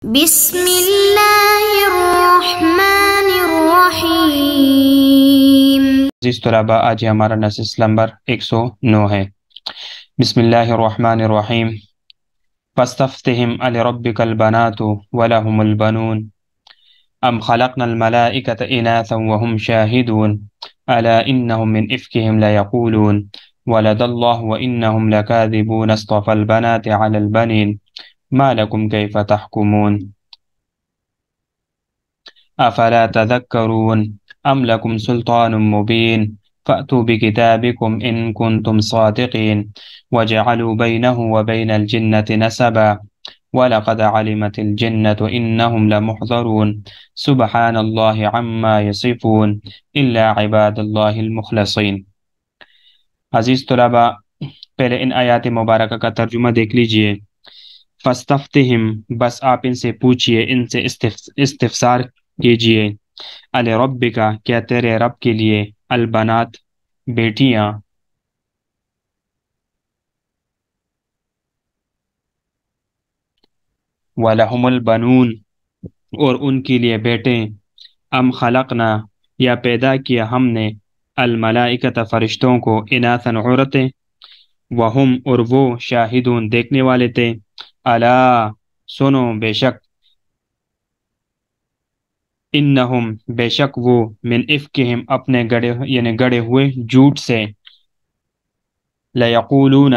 بسم اللہ الرحمن الرحیم۔ عزیز طلباء، آج ہمارا نصیحت نمبر 109 ہے۔ بسم اللہ الرحمن الرحیم۔ فاستفتہم لربک البنات ولہم البنون ام خلقنا الملائکۃ اناثا وهم شاہدون الا انہم من افکہم لیقولون ولد اللہ وانہم لکاذبون اصطفى البنات علی البنین ما لکم کیف تحکمون افلا تذکرون ام لکم سلطان مبین فأتوا بکتابکم ان کنتم صادقین وجعلوا بینہ وبین الجنة نسبا وَلَقَدْ عَلِمَتِ الْجِنَّةُ إِنَّهُمْ لَمُحْضَرُونَ سُبْحَانَ اللَّهِ عَمَّا يَصِفُونَ إِلَّا عِبَادَ اللَّهِ الْمُخْلَصِينَ۔ عزیز طلباء، پہلے ان آیات مبارکہ کا ترجمہ دیکھ لیجئے۔ فَاسْتَفْتِهِمْ، بس آپ ان سے پوچھئے، ان سے استفسار کیجئے۔ لِرَبِّكَ، کیا تیرے رب کے لیے، البنات، بیٹیاں، وَلَهُمُ الْبَنُونَ، اور ان کے لیے بیٹے، ام خلقنا، یا پیدا کیا ہم نے، الملائکۃ، فرشتوں کو، اناثاً، عورتیں، وہم، اور وہ، شاہدون، دیکھنے والے تھے، الا، سنو، بے شک، انہم، بے شک وہ، من افکہم، اپنے گڑے یعنی گڑے ہوئے جھوٹ سے، لیقولون،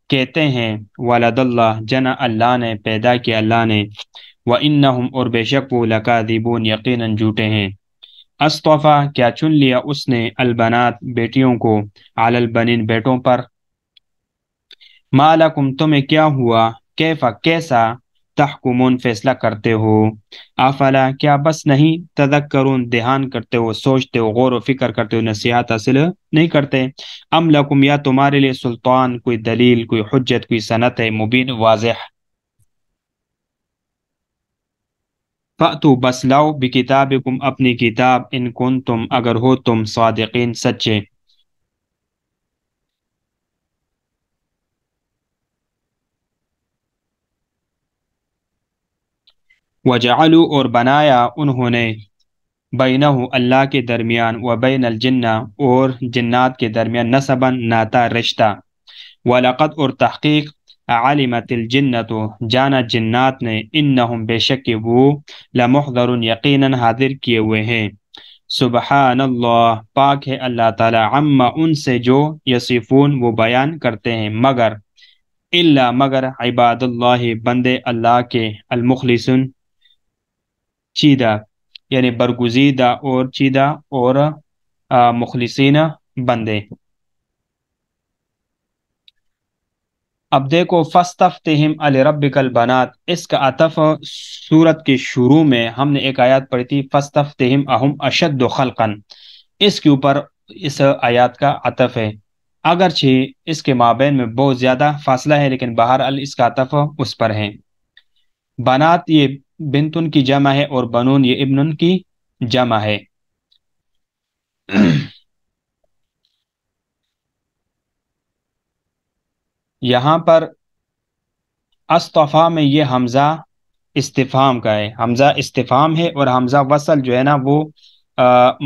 کہتے ہیں، ولد اللہ، جنا اللہ نے، پیدا کیا اللہ نے، وَإِنَّهُمْ، اور بے شک وہ، لَكَاذِبُونَ، یقیناً جھوٹے ہیں، اصطفیٰ، کیا چن لیا اس نے، البنات، بیٹیوں کو، علی البنین، بیٹوں پر، ما لکم، تمہیں کیا ہوا، کیف، کیسا، تحکمون، فیصلہ کرتے ہو، افلا، کیا بس نہیں، تذکرون، دھیان کرتے ہو، سوچتے ہو، غور و فکر کرتے ہو، نصیحت حاصل نہیں کرتے، ام لکم، یا تمہارے لیے، سلطان، کوئی دلیل، کوئی حجت، کوئی سند ہے، مبین، واضح، فَأْتُوا، بس لاؤ، بکتابکم، اپنی کتاب، ان کنتم، اگر ہو تم، صادقین، سچے، وجعلوا، اور بنایا انہوں نے، بینہ، اللہ کے درمیان، و بین الجنہ، اور جنات کے درمیان، نسبا، ناتا، رشتہ، وَلَقَدْ، اور تحقیق، علمت الجنۃ، جانا جنات نے، انہم، بے شک وہ، لمحضرون، یقیناً حاضر کیے ہوئے ہیں، سبحان اللہ، پاک ہے اللہ تعالی، عما، ان سے جو، یصفون، وہ بیان کرتے ہیں، مگر، الا، مگر، عباد اللہ، بندے اللہ کے، المخلصون، چیدہ، یعنی برگزیدہ اور چیدہ اور مخلصین بندے۔ اب دیکھو، فاستفتہم لربک البنات، اس کا عطف سورت کے شروع میں ہم نے ایک آیات پڑھی تھی، فاستفتہم اہم اشد خلقا، اس کے اوپر اس آیات کا عطف ہے، اگرچہ اس کے مابین میں بہت زیادہ فاصلہ ہے، لیکن بہرحال اس کا عطف اس پر ہے۔ بنات یہ بنتن کی جمع ہے، اور بنون یہ ابنن کی جمع ہے۔ یہاں پر اصطفیٰ میں یہ حمزہ استفہام کا ہے، حمزہ استفہام ہے، اور حمزہ وصل جو ہے نا وہ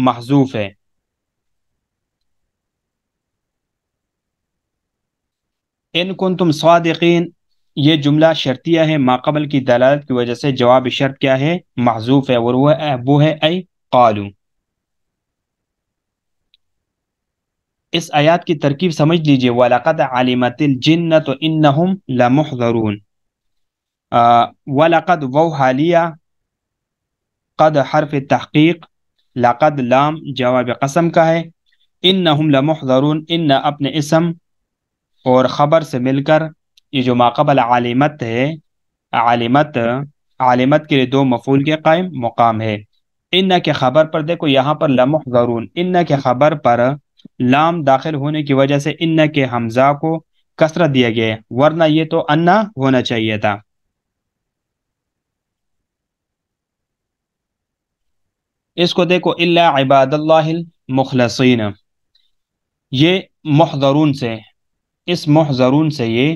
محذوف ہے۔ ان کنتم صادقین، یہ جملہ شرطیہ ہے، ما قبل کی دلالت کی وجہ سے جواب شرط کیا ہے، محذوف ہے، اور وہ ہے ای قالو۔ اس آیات کی ترکیب سمجھ لیجئے، وَلَقَدْ عَلِمَتِ الْجِنَّةُ إِنَّهُمْ لَمُحْضَرُونَ، وَلَقَدْ، وہ حالیہ، قد حرف تحقیق، لقد لام جواب قسم کا ہے، انہم لمحضرون، ان اپنے اسم اور خبر سے مل کر، یہ جو ماقبل عالمت ہے، عالمت کے لیے دو مفعول کے قائم مقام ہے، ان کے خبر پر دیکھو، یہاں پر لمحضرون، ان کے خبر پر لام داخل ہونے کی وجہ سے ان کے حمزہ کو کسرت دیا گیا ہے، ورنہ یہ تو انا ہونا چاہیے تھا۔ اس کو دیکھو، الا عباد اللہ المخلصین، یہ محضرون سے، اس محضرون سے یہ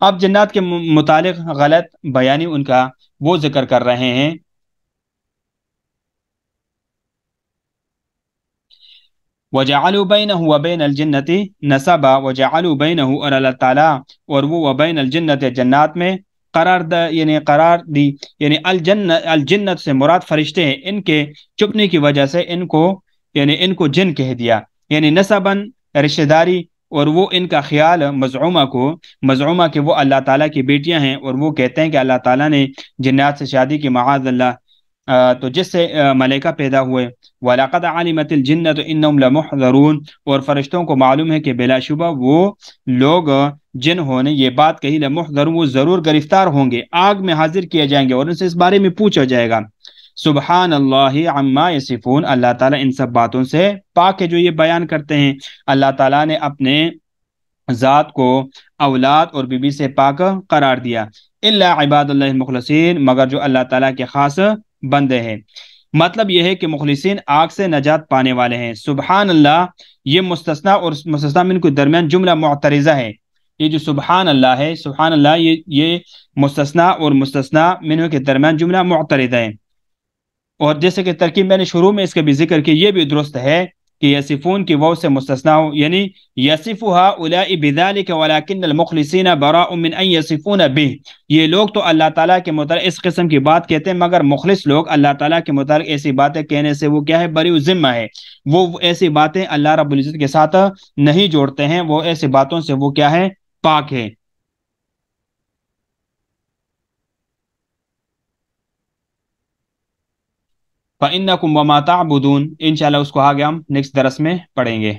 اب جنات کے متعلق غلط بیانی ان کا وہ ذکر کر رہے ہیں. وَجَعَلُوا بَيْنَهُ وَبَيْنَ الْجِنَّةِ نَسَبًا وَجَعَلُوا بَيْنَهُ اور اللہ تعالیٰ اور وہ وَبَيْنَ الْجِنَّةِ جنات میں قرار دی یعنی الجنت سے مراد فرشتے ہیں، ان کے چپنے کی وجہ سے ان کو جن کہہ دیا، یعنی نسباً رشتہ داری. اور وہ ان کا خیال مزعومہ کہ وہ اللہ تعالیٰ کی بیٹیاں ہیں، اور وہ کہتے ہیں کہ اللہ تعالیٰ نے جنات سے شادی کی معاذ اللہ، تو جس سے ملائکہ پیدا ہوئے. وَلَقَدْ عَلِمَتِ الْجِنَّةُ إِنَّهُمْ لَمُحْضَرُونَ اور فرشتوں کو معلوم ہے کہ بلا شبہ وہ لوگ جن ہونے یہ بات کہی لمحضرون وہ ضرور گرفتار ہوں گے، آگ میں حاضر کیے جائیں گے اور ان سے اس بارے میں پوچھا جائے گا. سبحان اللہ عما یصفون، اللہ تعالیٰ ان سب باتوں سے پاک ہے جو یہ بیان کرتے ہیں. اللہ تعالیٰ نے اپنے ذات کو اولاد اور بیوی سے پاک قرار دیا. الا عباد اللہ المخلصین، مگر جو اللہ تعالیٰ کے خاص بندے ہیں. مطلب یہ ہے کہ مخلصین آگ سے نجات پانے والے ہیں. سبحان اللہ یہ مستثنا اور مستثنا من کے درمیان جملہ معترضہ ہے. یہ جو سبحان اللہ ہے، سبحان اللہ یہ مستثنا اور مستثنا من کے درمیان جملہ معترضہ ہے. اور جیسے کہ ترکیب میں نے شروع میں اس کا بھی ذکر کیا، یہ بھی درست ہے کہ یصفون کی واو سے مستثنا ہو، یعنی یصف هؤلاء بذلك ولكن المخلصین براء من ان یصفون به. یہ لوگ تو اللہ تعالیٰ کے متعلق اس قسم کی بات کہتے ہیں، مگر مخلص لوگ اللہ تعالیٰ کے متعلق ایسی باتیں کہنے سے وہ کیا ہے، بری ذمہ ہے. وہ ایسی باتیں اللہ رب العزت کے ساتھ نہیں جوڑتے ہیں، وہ ایسی باتوں سے وہ کیا ہے، پاک ہے. فَإِنَّكُمْ وَمَا تَعْبُدُونَ انشاءاللہ اس کو آگے ہم نیکسٹ درس میں پڑھیں گے.